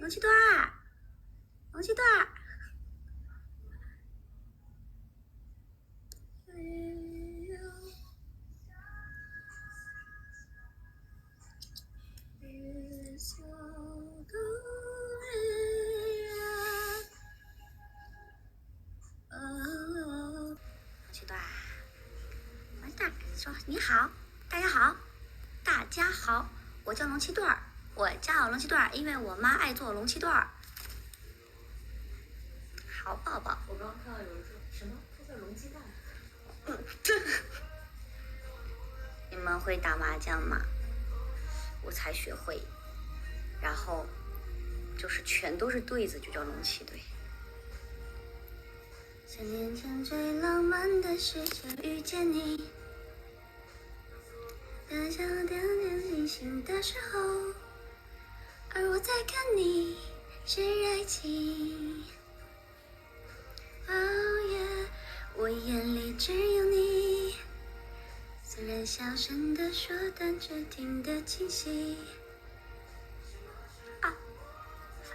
龙气段儿，龙气段儿。气段，完蛋！说你好，大家好，大家好，我叫龙气段儿，我叫龙气段儿，因为我妈爱做龙气段儿。好宝宝，我刚刚看到有人说什么，它叫龙鸡蛋。你们会打麻将吗？我才学会，然后就是全都是对子，就叫龙气队。3年前最浪漫的事就遇见你，大小点点星星的时候，而我在看你是爱情。Oh yeah， 我眼里只有你，虽然小声地说，但却听得清晰。啊！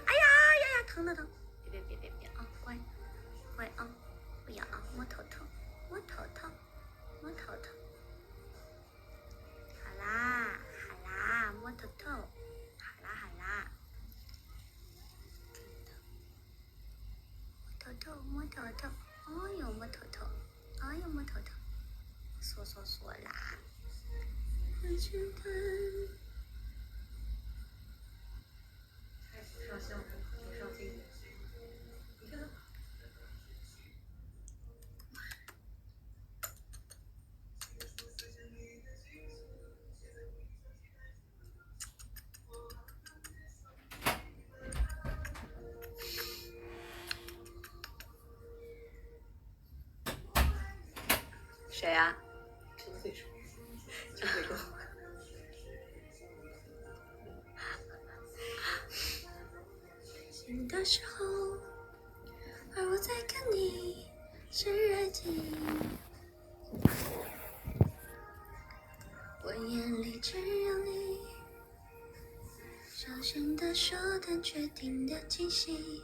哎呀呀呀，疼的疼！别啊，乖乖啊，不要啊，摸头头，摸头头，摸头头。好啦好啦，摸头头，好啦好啦。摸头头摸头头，哦呦摸头头，哎呦摸头头，说啦。上相扑，挺上心。你看。谁呀？陈嘴说，陈嘴说。的时候，而我在看你是爱情。我眼里只有你，小声地说，但却听得清晰。